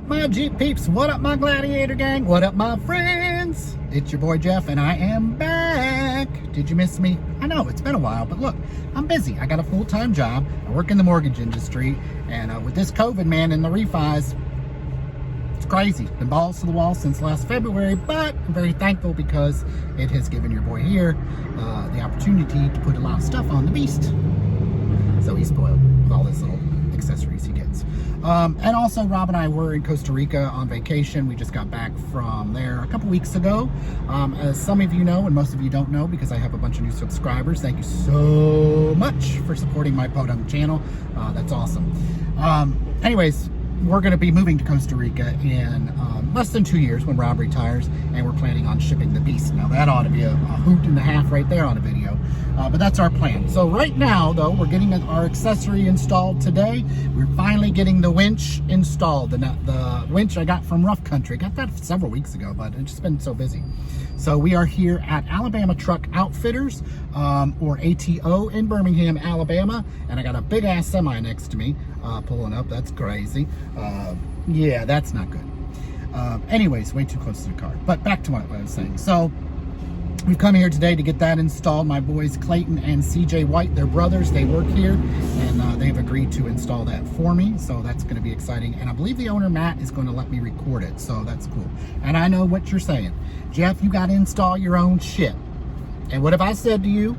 up, my Jeep peeps? What up, my Gladiator gang? What up, my friends? It's your boy Jeff, and I am back. Did you miss me? I know, it's been a while, but look, I'm busy. I got a full-time job. I work in the mortgage industry, and with this COVID, man, and the refis, it's crazy. Been balls to the wall since last February, but I'm very thankful because it has given your boy here the opportunity to put a lot of stuff on the beast. So he's spoiled with all his little accessories he gets. And also, Rob and I were in Costa Rica on vacation. We just got back from there a couple weeks ago. As some of you know, and most of you don't know, because I have a bunch of new subscribers, thank you so much for supporting my Podunk channel. That's awesome. Anyways, we're going to be moving to Costa Rica in less than 2 years when Rob retires, and we're planning on shipping the beast. Now that ought to be a hoot and a half right there on a video, but that's our plan. So right now, though, we're getting our accessory installed today. We're finally getting the winch installed. The winch I got from Rough Country. Got that several weeks ago, but it's just been so busy. So we are here at Alabama Truck Outfitters, or ATO, in Birmingham, Alabama, and I got a big ass semi next to me pulling up. That's crazy. Yeah, that's not good. Anyways, way too close to the car. But back to what I was saying. So we've come here today to get that installed. My boys Clayton and CJ White, they're brothers. They work here, and they've agreed to install that for me. So that's going to be exciting. And I believe the owner, Matt, is going to let me record it. So that's cool. And I know what you're saying. Jeff, you got to install your own shit. And what have I said to you?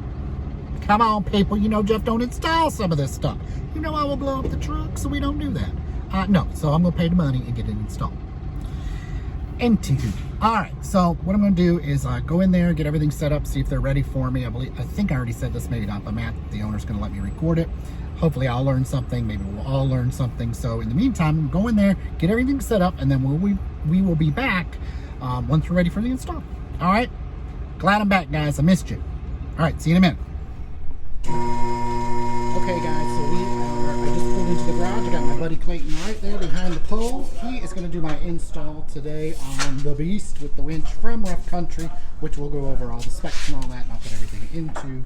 Come on, people. You know Jeff don't install some of this stuff. You know I will blow up the truck, so we don't do that. No, so I'm going to pay the money and get it installed. Anywho, all right, so what I'm going to do is go in there, get everything set up, see if they're ready for me. I think I already said this, maybe not, but Matt, the owner's going to let me record it. Hopefully I'll learn something. Maybe we'll all learn something. So in the meantime, go in there, get everything set up, and then we will be back once we're ready for the install. All right? Glad I'm back, guys. I missed you. All right, see you in a minute. Okay, guys, so I just pulled into the garage. I got my buddy Clayton right there behind the pole. He is going to do my install today on the beast with the winch from Rough Country, which we'll go over all the specs and all that, and I'll put everything into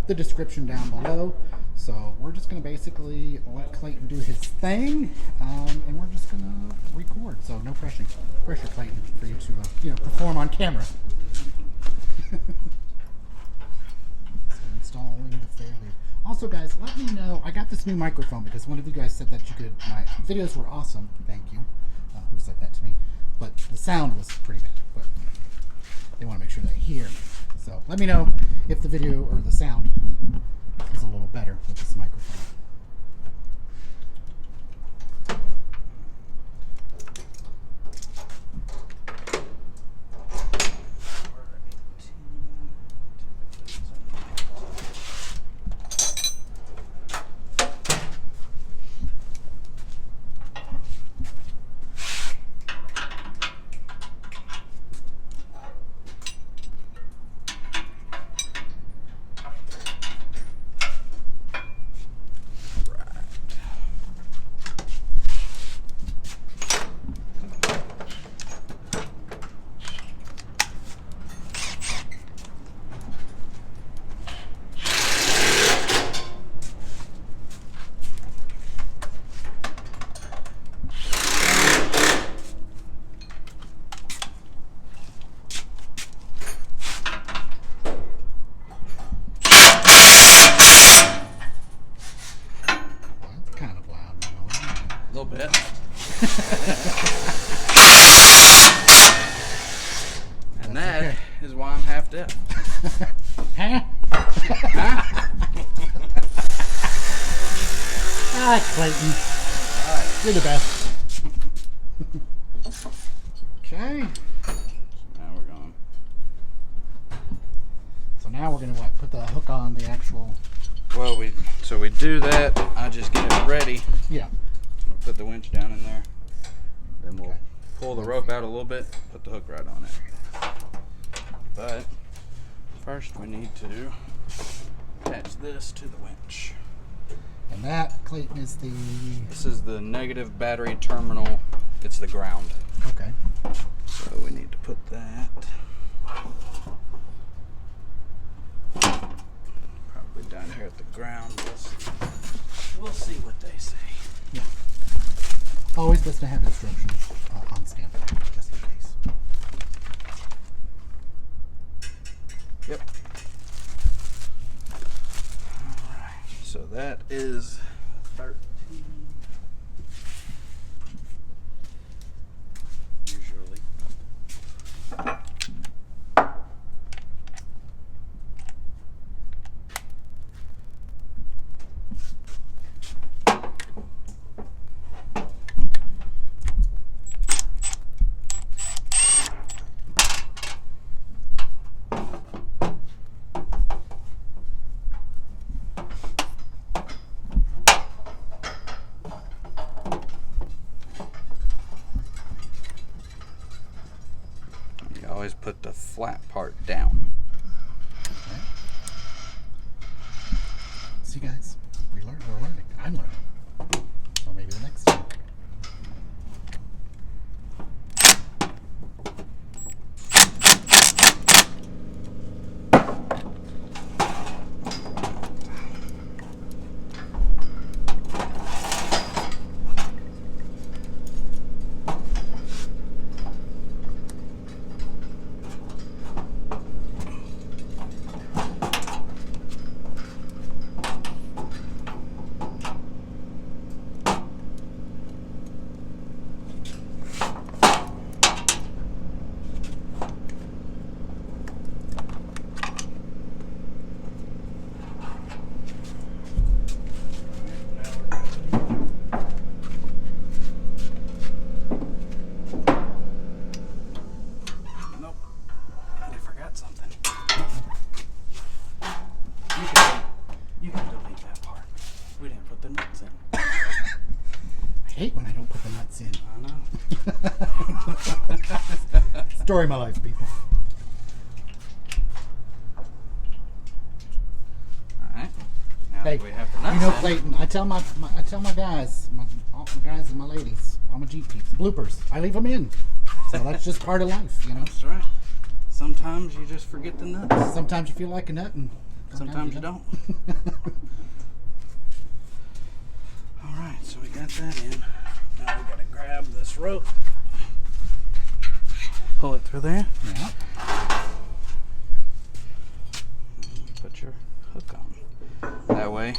the description down below. So we're just going to basically let Clayton do his thing, and we're just going to record. So no pressure, Clayton, for you to perform on camera. So installing the failure. Also, guys, let me know. I got this new microphone because one of you guys said that you could. My videos were awesome. Thank you. Who said that to me? But the sound was pretty bad. But they want to make sure they hear me. So let me know if the video or the sound is a little better with this microphone. Bit. And that is why I'm half deaf. Huh? Huh? Clayton. All right. You're the best. Okay. Now we're going. So now we're going to what? Put the hook on the actual. Well, we do that. I just get it ready. Yeah. Put the winch down in there, then we'll pull the rope out a little bit, put the hook right on it. But first we need to attach this to the winch. And that, Clayton, is the... This is the negative battery terminal. It's the ground. Okay. So we need to put that probably down here at the ground. We'll see what they say. Yeah. Always best to have instructions on standby, just in case. Yep. Alright, so that is 13. Usually. Always put the flat part down. Okay. See, guys, we're learning. I'm learning. So maybe the next time. Hate when I don't put the nuts in. I know. Story of my life, people. Alright. Now Hey, that we have the nuts you know, in, Clayton, I tell my guys, all my guys and my ladies, all my Jeep peeps, bloopers, I leave them in. So that's just part of life, you know. that's right. Sometimes you just forget the nuts. Sometimes you feel like a nut, and Sometimes you don't. Alright, so we got that in. Now we gotta grab this rope. Pull it through there. Yeah. Put your hook on. That way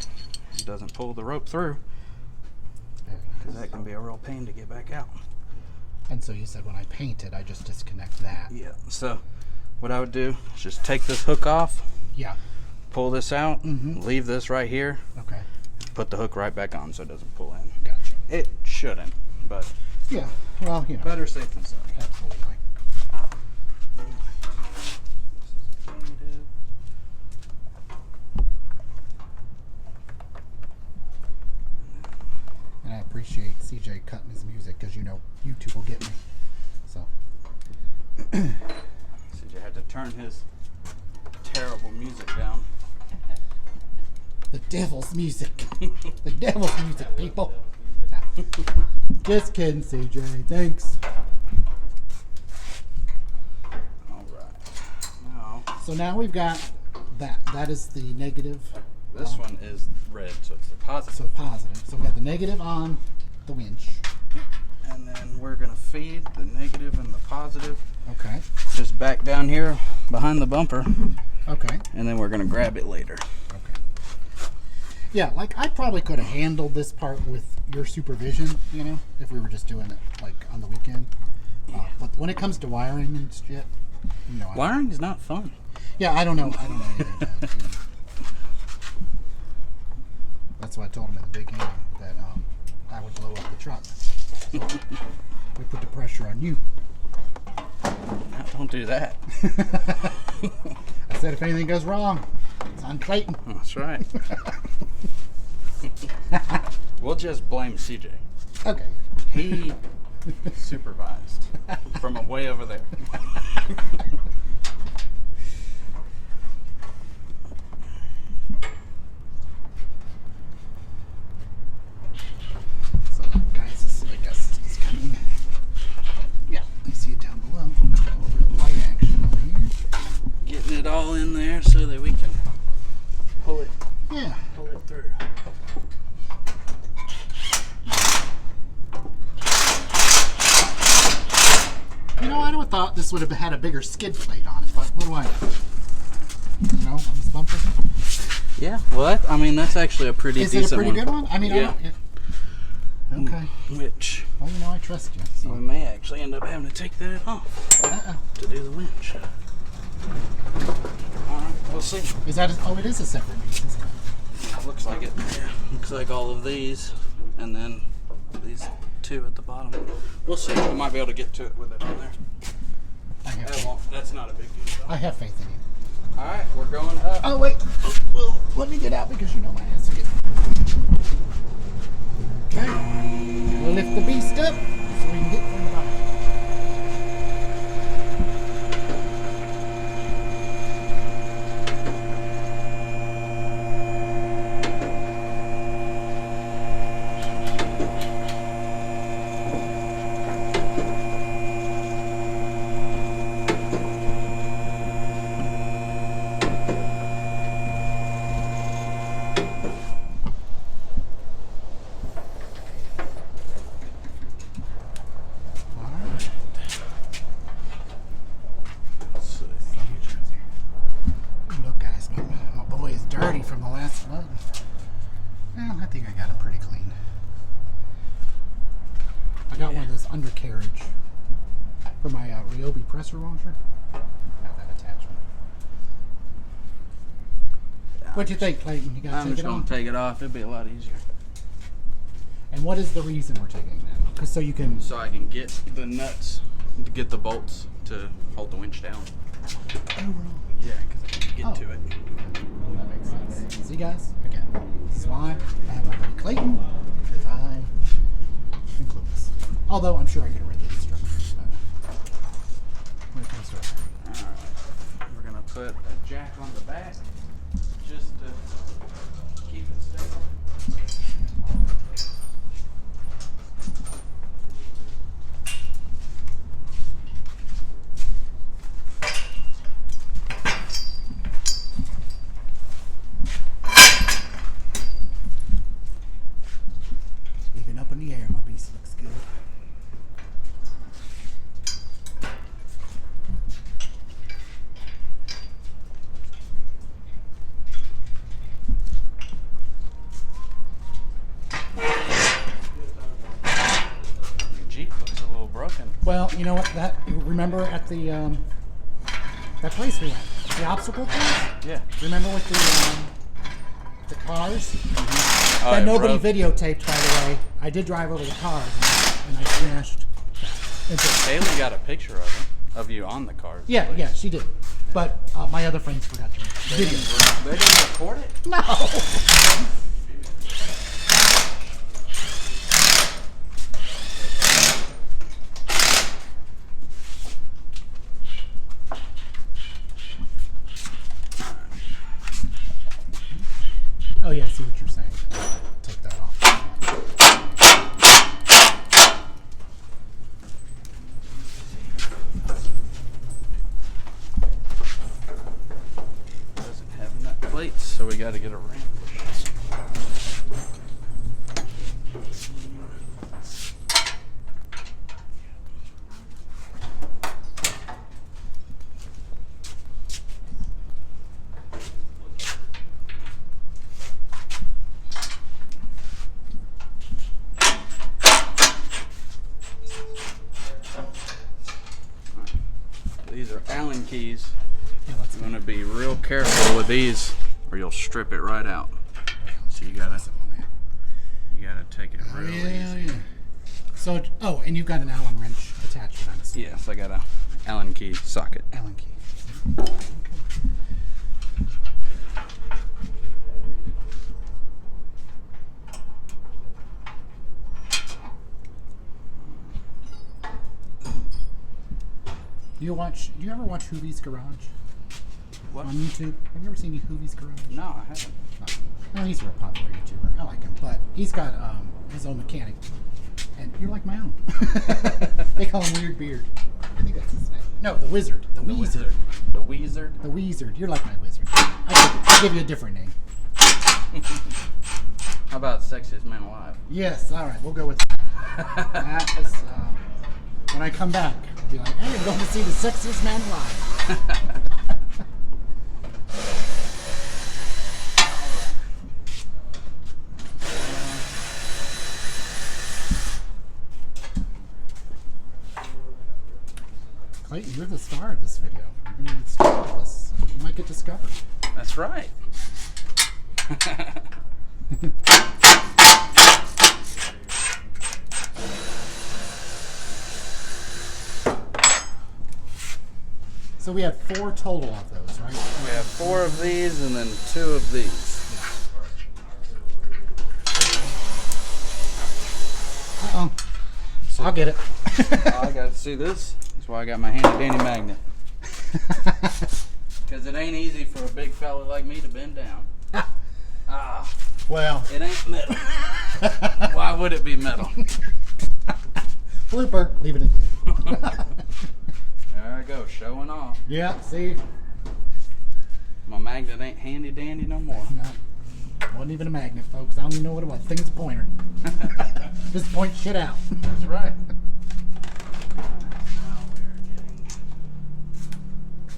it doesn't pull the rope through, because that can be a real pain to get back out. And so you said when I paint it, I just disconnect that. Yeah, so what I would do is just take this hook off, Yeah. pull this out, leave this right here, Okay. put the hook right back on so it doesn't pull in. Gotcha. It shouldn't, but Yeah. Well, you know. better safe than sorry. Absolutely. And I appreciate CJ cutting his music because, you know, YouTube will get me. So. CJ had to turn his terrible music down. The devil's music. The devil's music, people. Nah. Just kidding, CJ. Thanks. Alright. Now, So now we've got that. That is the negative. this one is red, so it's the positive. So positive. So we got the negative on the winch. And then we're going to feed the negative and the positive Okay. just back down here behind the bumper. Okay. And then we're going to grab it later. Okay. Yeah, like I probably could have handled this part with your supervision, you know, if we were just doing it like on the weekend. But when it comes to wiring and shit, you know. Wiring is not fun. Yeah, I don't know anything about it. You know. That's why I told him in the beginning that I would blow up the truck. So we put the pressure on you. Don't do that. I said if anything goes wrong, it's on Clayton. That's right. We'll just blame CJ. Okay. He supervised from way over there. So, guys, this, I guess it's coming. Yeah, you see it down below. Over the light action over here. Getting it all in there so that we can pull it Yeah. through. would have thought this would have had a bigger skid plate on it, but what do I know? You know, on this bumper. Yeah, well, I mean, that's actually a pretty decent one. Is it a pretty good one? I mean, yeah. Okay. Which? Well, you know, I trust you. So. We may actually end up having to take that off to do the winch. All right, we'll see. Is that? Oh, it is a separate piece. Yeah, looks like it. Yeah, looks like all of these, and then these two at the bottom. We'll see. We might be able to get to it with it on there. That's not a big deal. Though. I have faith in you. All right, we're going up. Oh wait, well, let me get out because you know my ass again. Okay, we'll lift the beast up so we can get from the bottom. From the last month. Well, I think I got it pretty clean. I got one of those undercarriage for my Ryobi pressure washer. Got that attachment. What'd you think, Clayton? You got I'm just going to take it off. It'll be a lot easier. And what is the reason we're taking that? Because so I can get the nuts to get the bolts to hold the winch down. Oh, wrong. Yeah, because I can get to it. Well, that makes sense. See, guys? Again, this is why I have my buddy Clayton, because I am clueless. Although I'm sure I could have read the instructions, but when it comes to it. Alright. We're going to put a jack on the back just to keep it stable. Well, you know what? Remember at the that place we went, the obstacle course? Yeah. Remember with the cars? Mm-hmm. That nobody videotaped, by the way. I did drive over the cars and I smashed. Haley got a picture of you on the cars. Yeah, she did. But my other friends forgot to video. They didn't record it? No. Oh yeah, I see what you're saying. Take that off. Doesn't have nut plates, so we got to get a ramp. These are Allen keys. Yeah, you're going to be real careful with these or you'll strip it right out. So you gotta take it real easy. Yeah. So, and you've got an Allen wrench attachment on it. Yes, I got a Allen key socket. Allen key. Okay. Do you ever watch Hoovie's Garage? What? On YouTube? Have you ever seen Hoovie's Garage? No, I haven't. Well, he's a real popular YouTuber. I like him, but he's got his own mechanic, and you're like my own. They call him Weird Beard. I think that's his name. No, the Wizard. The Weezard. The Weezard. The Weezard. You're like my wizard. I'll give you a different name. How about Sexiest Man Alive? Yes. All right. We'll go with that. That is when I come back. Be like, hey, I'm going to see the sexiest man alive. Clayton, you're the star of this video. You're going to get started with this. You might get discovered. That's right. So we had 4 total of those, right? We have 4 of these and then 2 of these. Uh-oh. I'll get it. I got to see this. That's why I got my handy dandy magnet. Because it ain't easy for a big fella like me to bend down. Well, it ain't metal. Why would it be metal? Blooper. Leave it in. There I go, showing off. Yeah, see? My magnet ain't handy dandy no more. No. Wasn't even a magnet, folks. I don't even know what it was. I think it's a pointer. Just point shit out. That's right.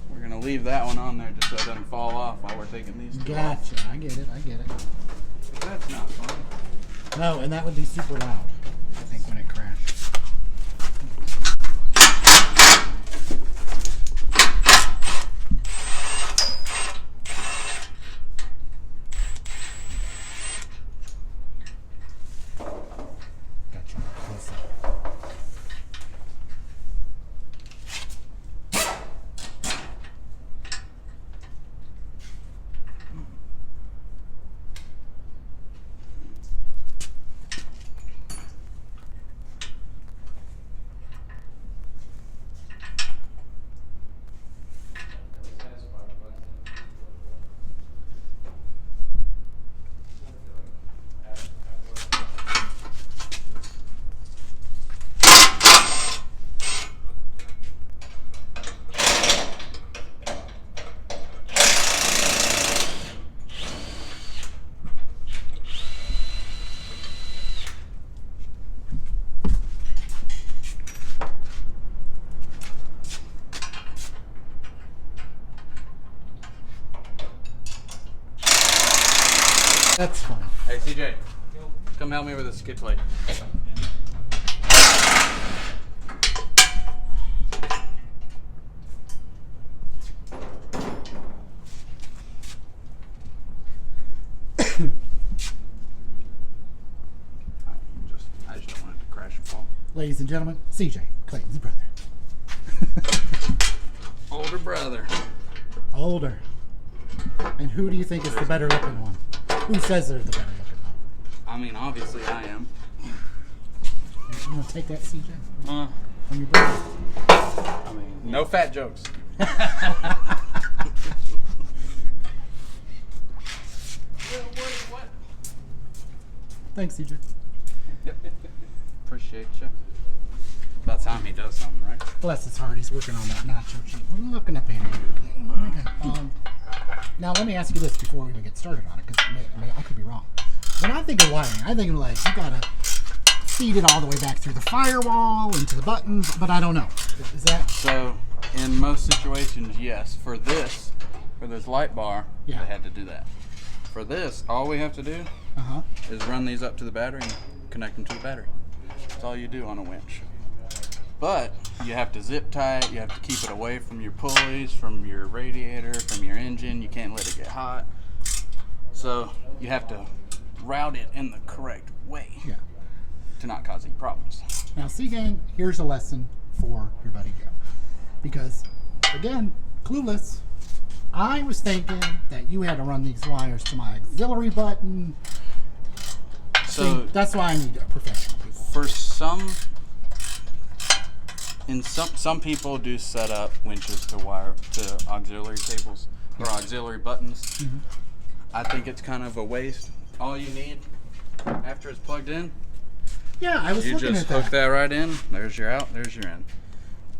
We're going to leave that one on there just so it doesn't fall off while we're taking these 2 off. Gotcha. I get it. I get it. That's not fun. No, and that would be super loud, I think, when it crashed. Gotcha. Close up. That's funny. Hey, CJ, come help me with this skid plate. I just don't want it to crash and fall. Ladies and gentlemen, CJ, Clayton's brother. Older brother. Older. And who do you think is the better looking one? Who says they're the better looking one? I mean, obviously I am. You want to take that, CJ? From your brother? I mean, no fat jokes. What? Thanks, CJ. Appreciate you. About time he does something, right? Bless his heart, he's working on that nacho cheese. What are you looking up here? Now, let me ask you this before we even get started on it, because I could be wrong. When I think of wiring, I think of like, you gotta feed it all the way back through the firewall, into the buttons, but I don't know. Is that? So, in most situations, yes. For this light bar, Yeah. they had to do that. For this, all we have to do is run these up to the battery and connect them to the battery. That's all you do on a winch. But you have to zip tie it, you have to keep it away from your pulleys, from your radiator, from your engine. You can't let it get hot. So you have to route it in the correct way to not cause any problems. Now, C-Gang, here's a lesson for your buddy Joe. Because, again, clueless. I was thinking that you had to run these wires to my auxiliary button. So see, that's why I need a professional people. For some people do set up winches to wire to auxiliary cables or auxiliary buttons. I think it's kind of a waste. All you need after it's plugged in, yeah, I was you looking just at hook that right in. There's your out. There's your in.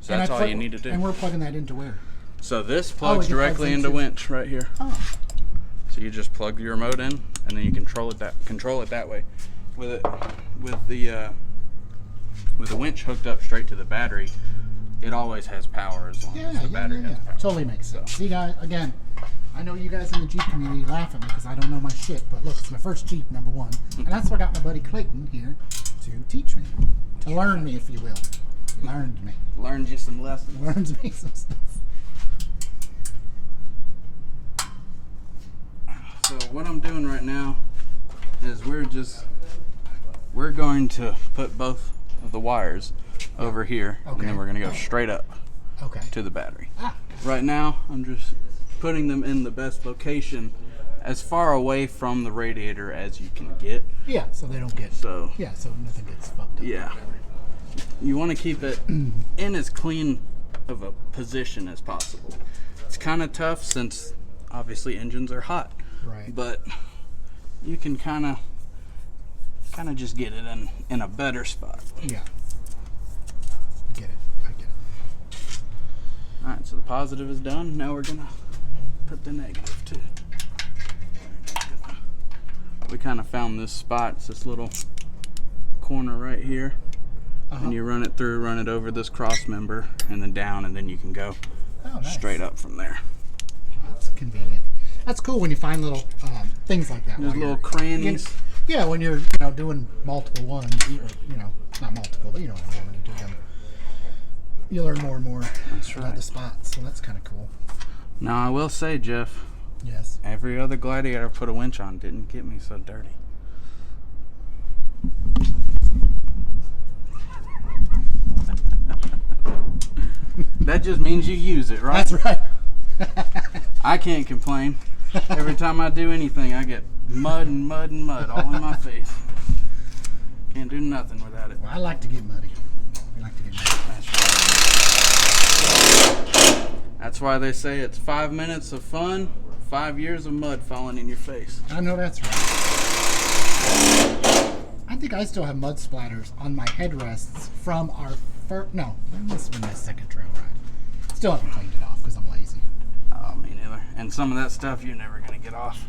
So And that's I all you need to do. And we're plugging that into where? So this plugs it directly plugs into winch right here. Oh, So you just plug your remote in, and then you control it that way. With the winch hooked up straight to the battery, it always has power as long as the battery has power. Totally makes sense. See, guys, again, I know you guys in the Jeep community laugh at me because I don't know my shit, but look, it's my first Jeep, number one. And that's why I got my buddy Clayton here to teach me, to learn me, if you will. Learned me. Learned you some lessons. Learns me some stuff. So what I'm doing right now is we're going to put both of the wires over here, and then we're going to go straight up to the battery. Right now, I'm just putting them in the best location, as far away from the radiator as you can get. Yeah, so they don't get. So nothing gets fucked up. Yeah, you want to keep it in as clean of a position as possible. It's kind of tough since obviously engines are hot. Right. But you can kind of just get it in a better spot. Yeah. Get it. I get it. All right, so the positive is done. Now we're gonna put the negative too. We kind of found this spot. It's this little corner right here. And you run it through, run it over this cross member, and then down, and then you can go straight up from there. That's convenient. That's cool when you find little things like that. There's little crannies. Yeah, when you're doing multiple ones, or, not multiple, but you know what I mean, when you do them, you learn more and more about the spots. So that's kind of cool. Now I will say, Jeff. Yes. Every other Gladiator I put a winch on didn't get me so dirty. That just means you use it, right? That's right. I can't complain. Every time I do anything, I get mud and mud and mud all in my face. Can't do nothing without it. Well, I like to get muddy. I like to get muddy. That's right. That's why they say it's 5 minutes of fun, 5 years of mud falling in your face. I know that's right. I think I still have mud splatters on my headrests from our first. No, this has been my second trail ride. Still haven't cleaned it off because I'm lazy. Oh, me neither. And some of that stuff you're never going to get off.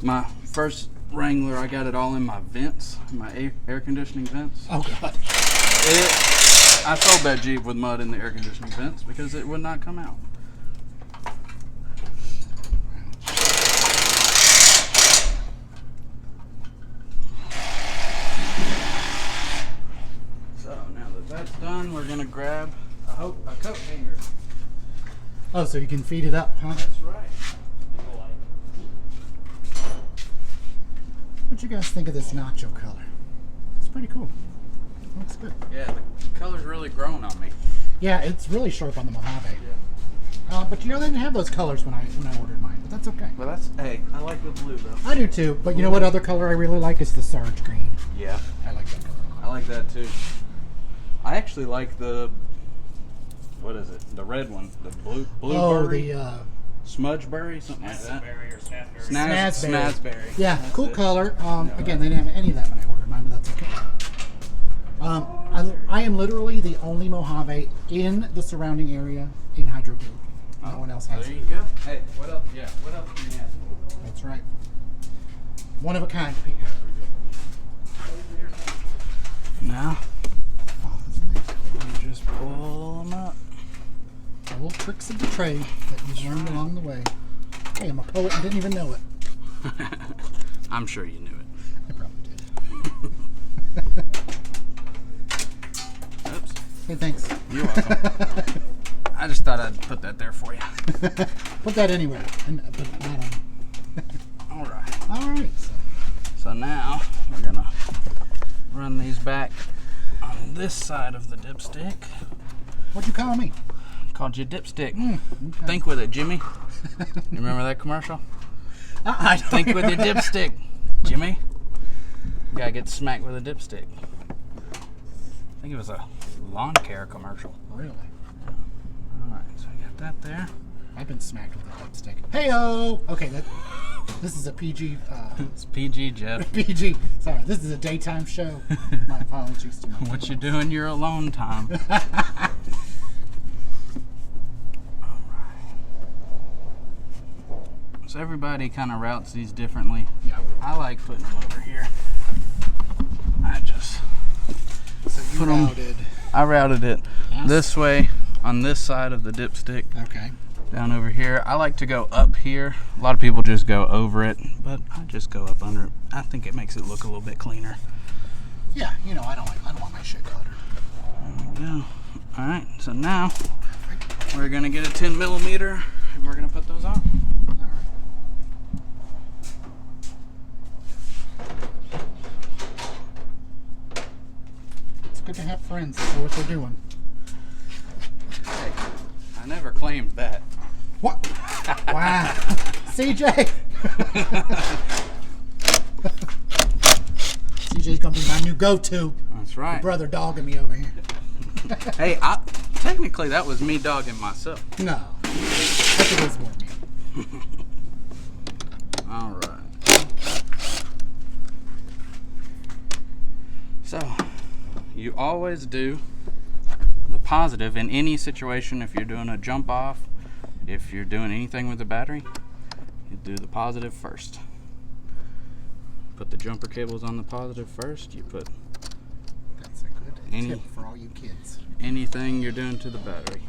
My first Wrangler, I got it all in my vents, my air conditioning vents. Oh, God. I filled that Jeep with mud in the air conditioning vents because it would not come out. So now that that's done, we're going to grab a coat hanger. Oh, so you can feed it up, huh? That's right. What'd you guys think of this nacho color? It's pretty cool. Looks good. Yeah, the color's really grown on me. Yeah, it's really sharp on the Mojave. Yeah. But they didn't have those colors when I ordered mine. But that's okay. Well, hey, I like the blue though. I do too. But you know what other color I really like is the Sarge green. Yeah, I like that color. I like that too. I actually like the, what is it? The red one, the blueberry. Oh, the smudgeberry, something like that. Or Snazberry. Yeah, That's cool it. color. Again, they didn't have any of that when I ordered mine, but that's okay. I am literally the only Mojave in the surrounding area in hydro blue. No one else has There it. you go. Hey, what else? Yeah, what else can you ask for? That's right. One of a kind. Now, Oh, that's nice. you just pull them up. The little tricks of the trade that you've learned along the way. Hey, I'm a poet and didn't even know it. I'm sure you knew it. I probably did. Oops. Hey, thanks. You're welcome. I just thought I'd put that there for you. Put that anywhere. And put that on. All right. All right. So now we're gonna run these back on this side of the dipstick. What'd you call me? Called you dipstick. Okay. Think with it, Jimmy. You remember that commercial? I don't Think with your dipstick, Jimmy. You gotta get smacked with a dipstick. I think it was a lawn care commercial. Really? Alright, so I got that there. I've been smacked with a dipstick. Hey-o! Okay, this is a PG. It's PG, Jeff. PG. Sorry, this is a daytime show. My apologies to my What you doing your alone time? So everybody kind of routes these differently. Yeah. I like putting them over here. I just So you put 'em- routed. I routed it this way on this side of the dipstick. Okay. Down over here. I like to go up here. A lot of people just go over it, but I just go up under it. I think it makes it look a little bit cleaner. Yeah, you know, I don't want my shit cluttered. There we go. All right, so now we're gonna get a 10 millimeter and we're gonna put those on. All right. It's good to have friends that know what they're doing. Hey, I never claimed that. What? Wow. CJ. CJ's gonna be my new go-to. That's right. Your brother dogging me over here. Hey, technically that was me dogging myself. No. I think it was more me. All right. So, you always do the positive in any situation. If you're doing a jump off, if you're doing anything with the battery, you do the positive first. Put the jumper cables on the positive first. You put That's a good tip for all you kids. anything you're doing to the battery.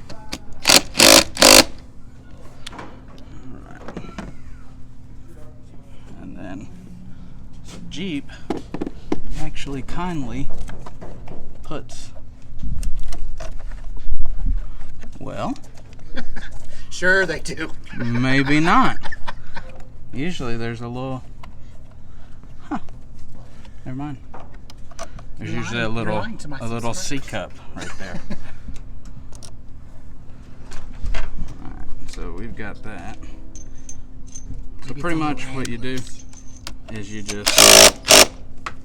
Alright. And then so Jeep actually kindly puts, well, Sure they do. maybe not. Usually there's a little, never mind. There's You're usually lying- a you're lying to my little C subscribers. cup right there. Alright, so we've got that. So Maybe pretty it's a much little what you do anglers. is you just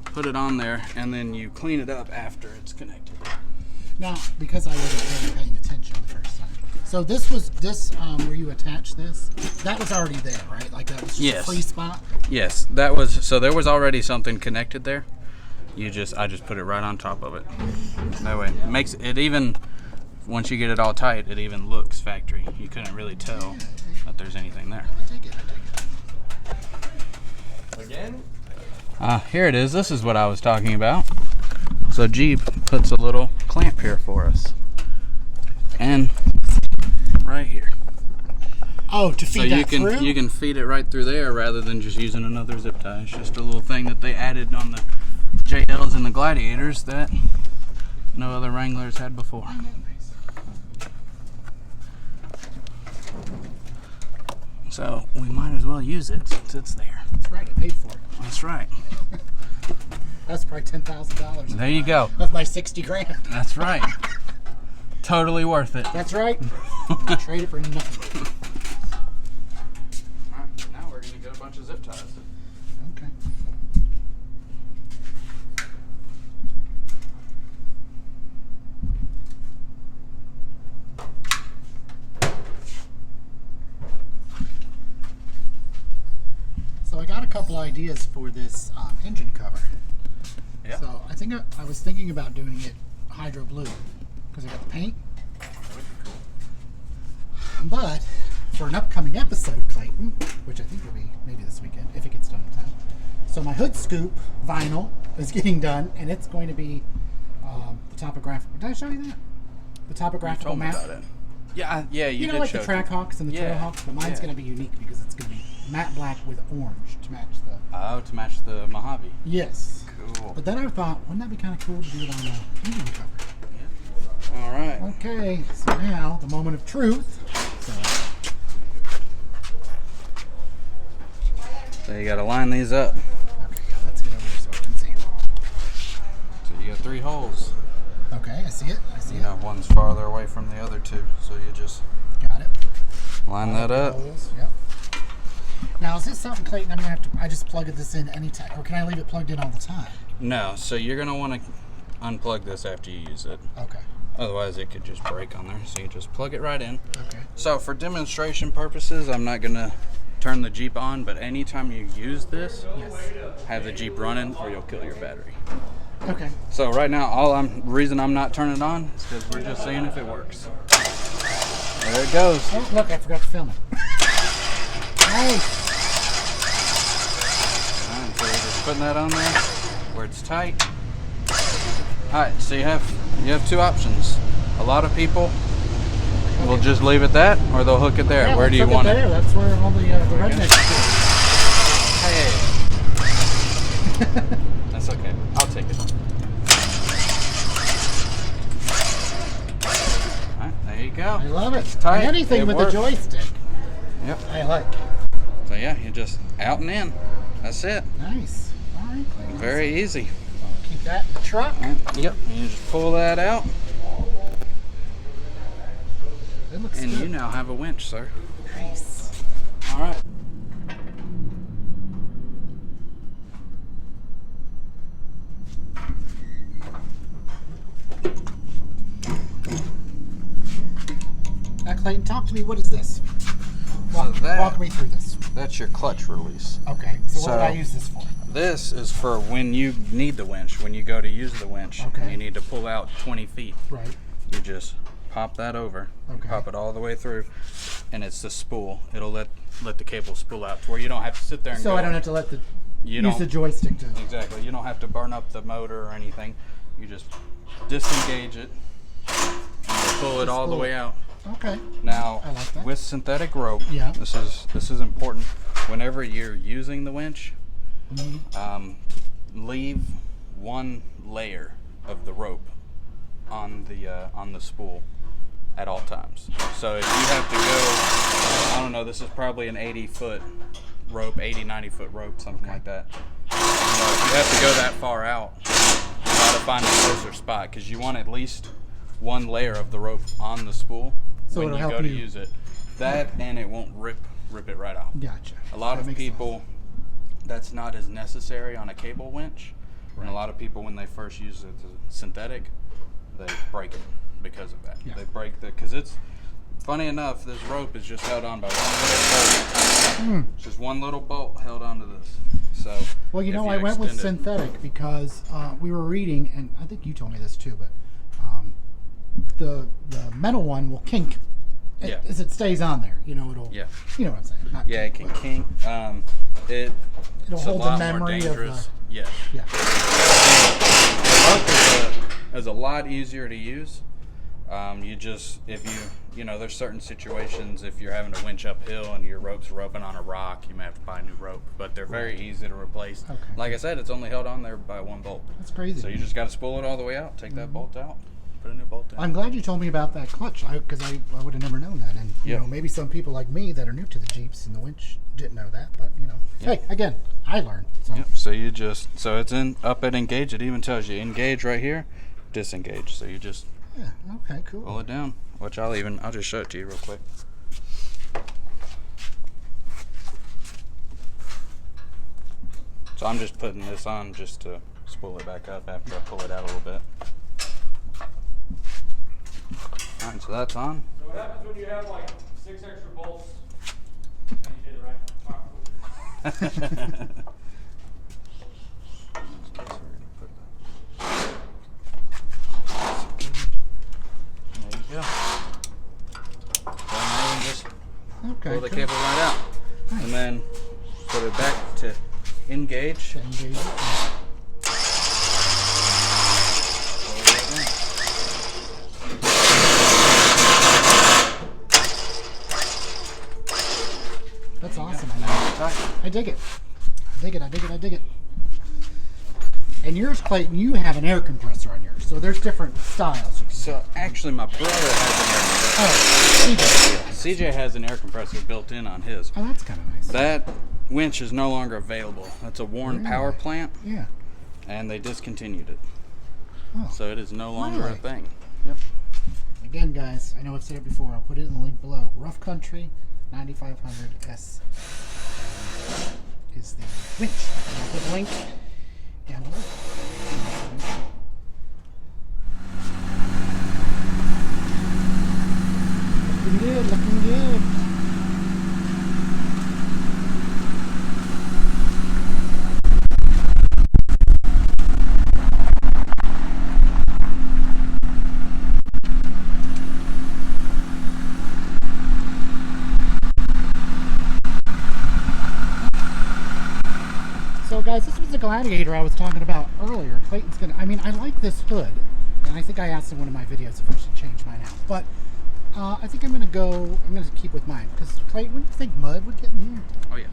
put it on there and then you clean it up after it's connected. Now, because I wasn't really paying attention the first time. So this where you attach this, that was already there, right? Like that was just Yes. a free spot? Yes, that was, so there was already something connected there. I just put it right on top of it. That way, it makes it even, once you get it all tight, it even looks factory. You couldn't really tell that there's anything there. I take it. Again? Here it is. This is what I was talking about. So Jeep puts a little clamp here for us. And right here. Oh, to feed So that through? you can feed it right through there rather than just using another zip tie. It's just a little thing that they added on the JLs and the Gladiators that no other Wranglers had before. So we might as well use it since it's there. That's right, I paid for it. That's right. That's probably $10,000. There you go. Of my 60 grand. That's right. Totally worth it. That's right. Trade it for nothing. Alright, now we're going to get a bunch of zip ties. Okay. So I got a couple ideas for this engine cover. Yeah. So I think I was thinking about doing it hydro blue because I got the paint. But for an upcoming episode, Clayton, which I think will be maybe this weekend if it gets done in time. So my hood scoop vinyl is getting done, and it's going to be the topographical. Did I show you that? The You topographical told me map. about it. Yeah, yeah, you You know, did like show the it. track hawks and the trail Yeah, hawks, but mine's yeah. going to be unique because it's going to be matte black with orange to match the. Oh, to match the Mojave. Yes. Cool. But then I thought, wouldn't that be kind of cool to do it on the engine cover? All right. Okay, so now the moment of truth. So you got to line these up. Okay, yeah, let's get over here so I can see. So you got 3 holes. Okay, I see it. I see You know, one's farther away from the other 2, so you just it. Got it. line that up. Holes, yep. Now, is this something, Clayton, I'm going to have to, I just plug this in anytime, or can I leave it plugged in all the time? No, so you're going to want to unplug this after you use it. Okay. Otherwise, it could just break on there. So you just plug it right in. Okay. So for demonstration purposes, I'm not going to turn the Jeep on, but anytime you use this, Yes. have the Jeep running or you'll kill your battery. Okay. So right now, reason I'm not turning it on is because we're just seeing if it works. There it goes. Oh, look, I forgot to film it. Nice. Alright, so we're just putting that on there where it's tight. Alright, so you have 2 options. A lot of people will just leave it that, or they'll hook it there. Yeah, where do you hook want it? There. That's where all the rednecks Hey. That's okay. I'll take it. Alright, there you go. I love it. It's tight. Anything with works. a joystick. Yep. I like. So yeah, you just out and in. That's it. Nice. All right. Very easy. Keep that in the truck. Yep. You just pull that out. It looks And good. you now have a winch, sir. Nice. All right. Now, Clayton, talk to me. What is this? Walk me through this. That's your clutch release. Okay. So what would I use this for? This is for when you need the winch, when you go to use the winch, Okay. and you need to pull out 20 feet. Right. You just pop that over, Okay. pop it all the way through, and it's the spool. It'll let the cable spool out to where you don't have to sit there and So go. I don't have to let the You use don't- the joystick to. Exactly. You don't have to burn up the motor or anything. You just disengage it and pull it all the pull way it. out. Okay. Now, I like that. with synthetic rope, Yeah. this is important. Whenever you're using the winch, leave one layer of the rope on the spool at all times. So if you have to go, I don't know, this is probably an 80-foot rope, 80, 90-foot rope, something like that. You know, if you have to go that far out, you gotta find a closer spot because you want at least one layer of the rope on the spool So when it'll you help go to you- use it. That and it won't rip it right off. Gotcha. A lot That of makes people, that's not as necessary on a cable winch. And a lot of people, when they first use it as synthetic, they break it because of that. Yeah. They break because it's, funny enough, this rope is just held on by one little bolt. It's just one little bolt held onto this. So, Well, you if know, I went with extend it- synthetic because we were reading, and I think you told me this too, but the metal one will kink Yeah. as it stays on there. You know, it'll. Yeah. You know what I'm saying? Not Yeah, it kink, can kink. It's It'll a hold the lot more memory of dangerous. the. Yes. Yeah. The rope is a lot easier to use. You just, if you know, there's certain situations, if you're having to winch uphill and your rope's roping on a rock, you may have to buy a new rope, but they're very easy to replace. Okay. Like I said, it's only held on there by one bolt. That's crazy. So you just got to spool it all the way out, take that bolt out, put a new bolt in. I'm glad you told me about that clutch, because I would have never known that. And you Yeah. know, maybe some people like me that are new to the Jeeps and the winch didn't know that. But you know, Yeah. hey, again, I learned. So Yep. So you just, so it's in up at engage. It even tells you engage right here, disengage. So you just yeah, okay, cool. pull it down, which I'll just show it to you real quick. So I'm just putting this on just to spool it back up after I pull it out a little bit. All right, so that's on. So what happens when you have like 6 extra bolts? And you did it right. There you go. So now you can just Okay, pull the cool. cable right out, and then put it back to engage. To engage it. Pull it right in. That's awesome. I dig it. I dig it. I dig it. I dig it. And yours, Clayton, you have an air compressor on yours, so there's different styles. So actually, my brother has Oh, CJ. an air compressor. CJ has an air compressor built in on his. Oh, that's kind of nice. That winch is no longer available. That's a worn power Really? plant, Yeah. and they discontinued it. Oh. So it is no longer Really? a thing. Yep. Again, guys, I know I've said it before. I'll put it in the link below. Rough Country 9500 S is the winch. I'll put the link down below. Looking good, looking good. So guys, this was the Gladiator I was talking about earlier. Clayton's gonna, I mean, I like this hood. And I think I asked in one of my videos if I should change mine out. But I think I'm going to keep with mine. Because, Clayton, wouldn't you think mud would get in here? Oh yeah.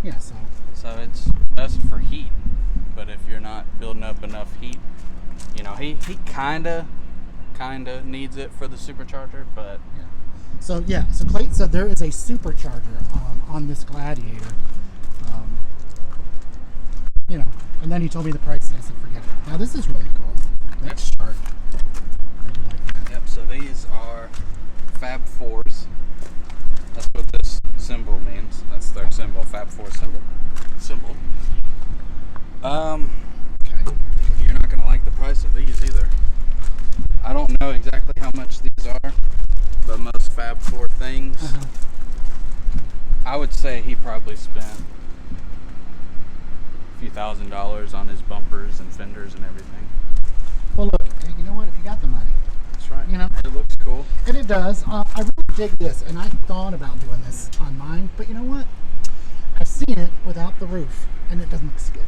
Yeah, so. So it's best for heat, but if you're not building up enough heat, you know, he kinda needs it for the supercharger, but Yeah. So Clayton said there is a supercharger on this Gladiator. You know, and then he told me the price, and I said, forget it. Now this is really cool. That's sharp. I do like that. yep. So these are Fab 4s. That's what this symbol means. That's their symbol, Fab 4 symbol. Okay. You're not gonna like the price of these either. I don't know exactly how much these are, but most Fab 4 things, I would say he probably spent a few $1,000s on his bumpers and fenders and everything. Well, look, hey, you know what? If you got the money, That's right. You know. It looks cool. and it does. I really dig this, and I thought about doing this on mine, but you know what? I've seen it without the roof, and it doesn't look so good.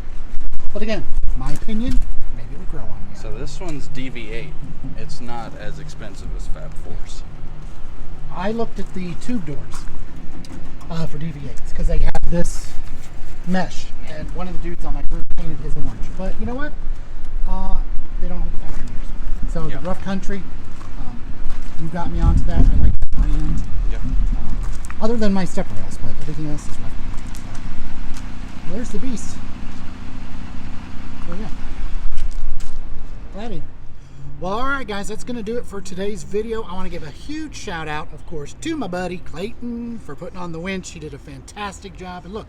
But again, my opinion, maybe it'll grow on me. So this one's DV8. It's not as expensive as Fab 4s. I looked at the tube doors for DV8s because they have this mesh, and one of the dudes on my group painted his orange. But you know what? They don't hold the factory years. So Yep. the Rough Country, you got me onto that. I like the brand. Yep. Other than my step rails, but everything else is Rough Country. So there's the beast. Oh yeah. Gladiator. Well, alright guys, that's going to do it for today's video. I want to give a huge shout out, of course, to my buddy Clayton for putting on the winch. He did a fantastic job. And look,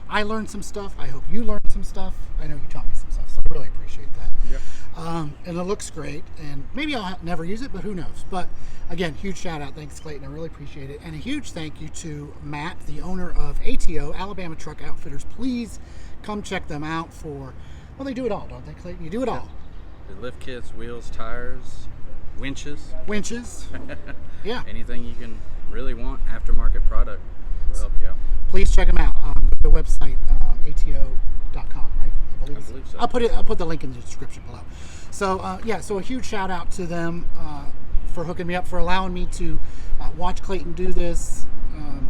I learned some stuff. I hope you learned some stuff. I know you taught me some stuff, so I really appreciate that. Yep. And it looks great. And maybe I'll never use it, but who knows. But again, huge shout out. Thanks, Clayton. I really appreciate it. And a huge thank you to Matt, the owner of ATO, Alabama Truck Outfitters. Please come check them out for, well, they do it all, don't they, Clayton? You do it all. The lift kits, wheels, tires, winches. Winches. Yeah. Anything you can really want, aftermarket product will help you out. Please check them out. Go to the website, ato.com, right? I believe so. I'll put the link in the description below. So yeah, so a huge shout out to them for hooking me up, for allowing me to watch Clayton do this.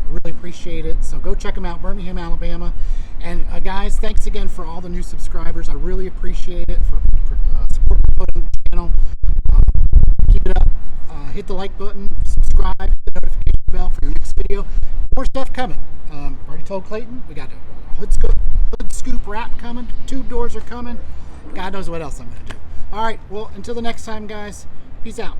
Really appreciate it. So go check them out, Birmingham, Alabama. And guys, thanks again for all the new subscribers. I really appreciate it for supporting the channel. Keep it up. Hit the like button, subscribe, hit the notification bell for your next video. More stuff coming. Already told Clayton, we got a hood scoop wrap coming. Tube doors are coming. God knows what else I'm going to do. All right, well, until the next time, guys, peace out.